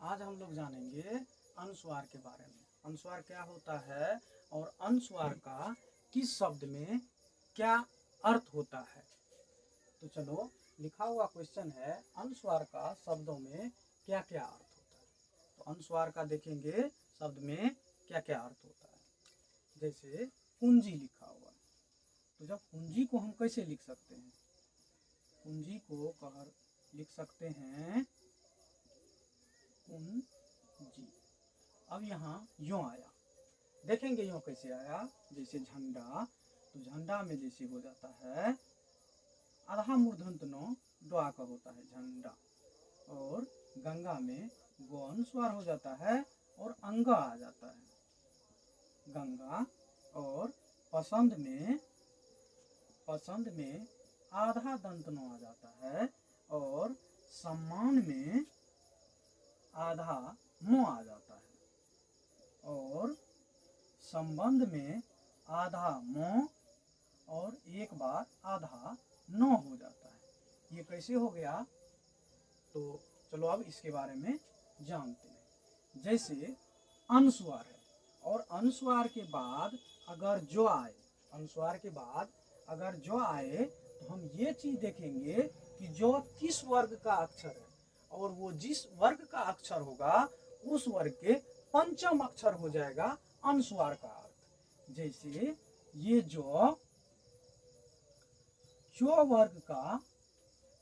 आज हम लोग जानेंगे अनुस्वार के बारे में। अनुस्वार क्या होता है और अनुस्वार का किस शब्द में क्या अर्थ होता है। तो चलो, लिखा हुआ क्वेश्चन है, अनुस्वार का शब्दों में क्या क्या अर्थ होता है। तो अनुस्वार का देखेंगे शब्द में क्या क्या अर्थ होता है। जैसे पूंजी लिखा हुआ है, तो जब पूंजी को हम कैसे लिख सकते हैं, पूंजी को लिख सकते हैं पूंजी। अब यहाँ यों आया, देखेंगे यों कैसे आया। जैसे झंडा, तो झंडा में जैसे हो जाता है आधा मूर्धन्त नो ड्वा का होता है झंडा, और गंगा में गो अनुस्वार हो जाता है और अंगा आ जाता है गंगा। और पसंद में आधा दंत नो आ जाता है, और सम्मान में आधा मो आ जाता है, और संबंध में आधा मो और एक बार आधा नो हो जाता है। ये कैसे हो गया, तो चलो अब इसके बारे में जानते हैं। जैसे अनुस्वार है, और अनुस्वार के बाद अगर जो आए, अनुस्वार के बाद अगर जो आए, तो हम ये चीज देखेंगे कि जो किस वर्ग का अक्षर है, और वो जिस वर्ग का अक्षर होगा उस वर्ग के पंचम अक्षर हो जाएगा अनुस्वार का अर्थ। जैसे ये जो वर्ग का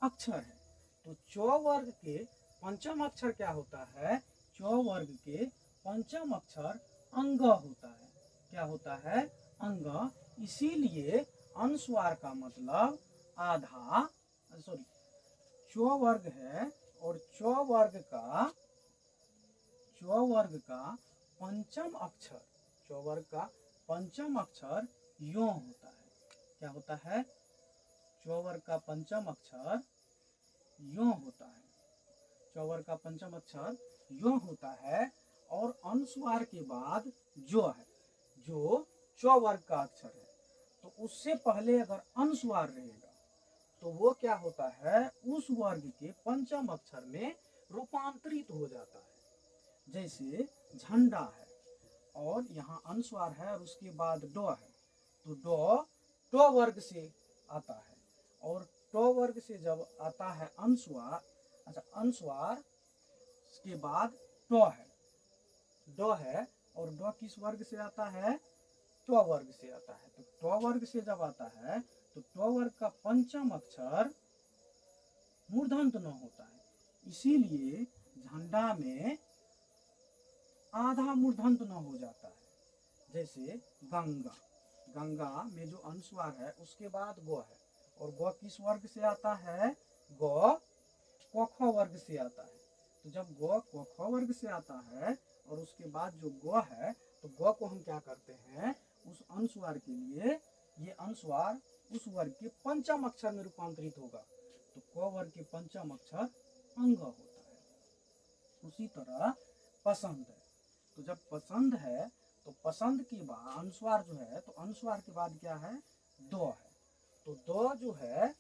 अक्षर है, तो चौ वर्ग के पंचम अक्षर क्या होता है, चौ वर्ग के पंचम अक्षर अंग होता है। क्या होता है, अंग। इसीलिए अनुस्वार का मतलब आधा, सॉरी, चौ वर्ग है, और चौ वर्ग का पंचम अक्षर, चौ वर्ग का पंचम अक्षर यों होता है। क्या होता है, चौ वर्ग का पंचम अक्षर यों होता है। चौ वर्ग का पंचम अक्षर यों होता है, और अनुस्वार के बाद जो है, जो चौ वर्ग का अक्षर है, तो उससे पहले अगर अनुस्वार रहेगा तो वो क्या होता है, उस वर्ग के पंचम अक्षर में रूपांतरित हो जाता है। जैसे झंडा है, और यहाँ अनुस्वार है और उसके बाद डो है, तो डो टो वर्ग से आता है, और टो वर्ग से जब आता है अनुस्वार, अच्छा, अनुस्वार के बाद टो है, डो है, और डो किस वर्ग से आता है, टो वर्ग से आता है। तो टो वर्ग से जब आता है तो टो वर्ग का पंचम अक्षर मूर्धन्त न होता है। इसीलिए झंडा में आधा मूर्धन्त न हो जाता है। जैसे गंगा, गंगा में जो अनुस्वार है उसके बाद गो है, और गो किस वर्ग से आता है, गो कोखो वर्ग से आता है। तो जब गो कोखो वर्ग से आता है और उसके बाद जो गो है, तो गो को हम क्या करते हैं, उस अनुस्वार के लिए, ये अनुस्वार उस वर्ग के पंचम अक्षर में रूपांतरित होगा, तो को वर्ग के पंचम अक्षर अंग होता है। उसी तरह पसंद है, तो जब पसंद है तो पसंद के बाद अनुस्वार जो है, तो अनुस्वार के बाद क्या है, दो है, तो दो जो है,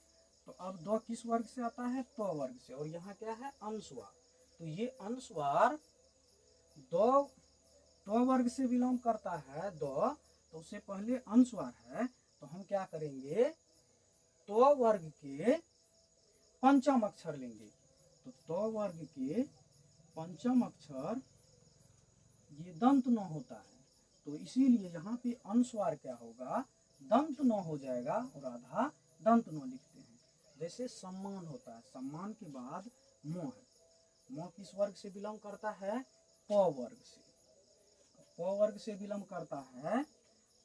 तो अब दो किस वर्ग से आता है, तो वर्ग से, और यहाँ क्या है, अनुस्वार। तो ये अनुस्वार दो तो वर्ग से बिलोंग करता है, दो, तो उससे पहले अनुस्वार है, तो हम क्या करेंगे, तो वर्ग के पंचम अक्षर लेंगे। तो वर्ग के पंचम अक्षर ये दंत न होता है, तो इसीलिए यहाँ पे अनुस्वार क्या होगा, दंत न हो जाएगा, और आधा दंत न लिखते हैं। जैसे सम्मान होता है, सम्मान के बाद मो है, मो किस वर्ग से बिलोंग करता है, प वर्ग से, प वर्ग से बिलोंग करता है,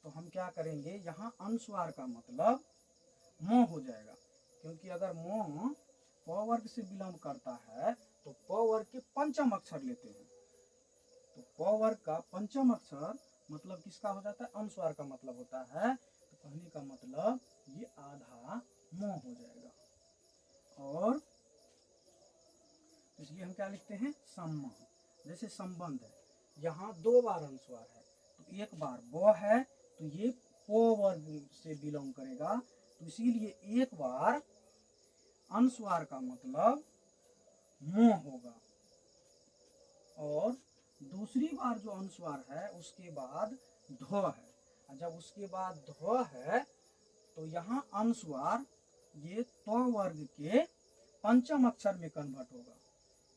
तो हम क्या करेंगे, यहाँ अनुस्वार का मतलब मो हो जाएगा, क्योंकि अगर मो प वर्ग से बिलोंग करता है तो प वर्ग के पंचम अक्षर लेते हैं, तो प वर्ग का पंचम अक्षर मतलब किसका हो जाता है, अनुस्वार का मतलब होता है, तो कहने का मतलब ये आधा मो हो जाएगा। और इसलिए हम क्या लिखते हैं, सम्मान। जैसे संबंध है, यहाँ दो बार अनुस्वार है, तो एक बार बो है, तो ये पो वर्ग से बिलोंग करेगा, तो इसीलिए एक बार अनुस्वार का मतलब मो होगा, बार जो अनुस्वार है उसके बाद ध है, और जब उसके बाद ध है तो यहाँ अनुस्वार ये त वर्ग के पंचम अक्षर में कन्वर्ट होगा।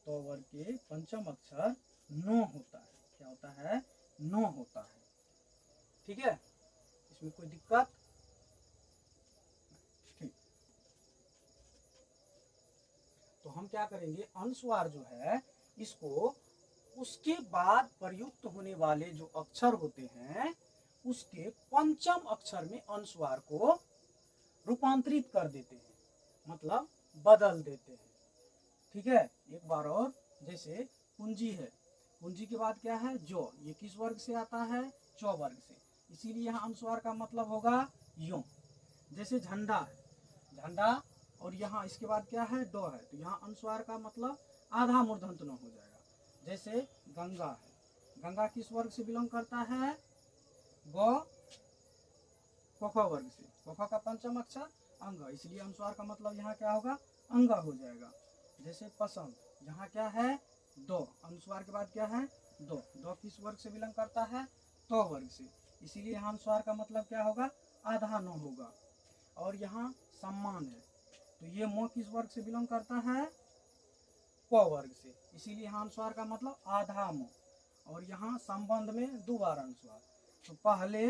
तो वर्ग के पंचम अक्षर नो होता है। क्या होता है? नो होता है। ठीक है, इसमें कोई दिक्कत? ठीक, तो हम क्या करेंगे, अनुस्वार जो है इसको उसके बाद प्रयुक्त होने वाले जो अक्षर होते हैं उसके पंचम अक्षर में अनुस्वार को रूपांतरित कर देते हैं, मतलब बदल देते हैं। ठीक है, एक बार और, जैसे कुंजी है, कुंजी के बाद क्या है? जो, ये किस वर्ग से आता है? च वर्ग से, इसीलिए यहाँ अनुस्वार का मतलब होगा यो। जैसे झंडा है, झंडा और यहाँ इसके बाद क्या है? डो है, तो यहाँ अनुस्वार का मतलब आधा मूर्धन्य हो जाएगा। जैसे गंगा है, गंगा किस वर्ग से बिलोंग करता है? ग क वर्ग से, क का पंचम अक्षर अंग, इसलिए अनुस्वार का मतलब यहाँ क्या होगा? अंग हो जाएगा। जैसे पसंद, जहाँ क्या है? दो, अनुस्वार के बाद क्या है? दो, दो किस वर्ग से बिलोंग करता है? तो वर्ग से, इसीलिए यहाँ अनुस्वार का मतलब क्या होगा? आधा नो होगा। और यहाँ सम्मान है, तो ये मो किस वर्ग से बिलोंग करता है? प वर्ग से, इसीलिए यहाँ अनुस्वार का मतलब आधा मो। और यहाँ संबंध में दो बार अनुस्वार, तो पहले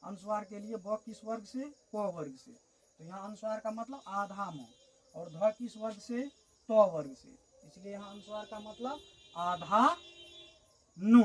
अनुस्वार के लिए ब किस वर्ग से? प वर्ग से, तो यहाँ अनुस्वार का मतलब आधा मो। और ध किस वर्ग से? तो वर्ग से, इसलिए यहाँ अनुस्वार का मतलब आधा नो।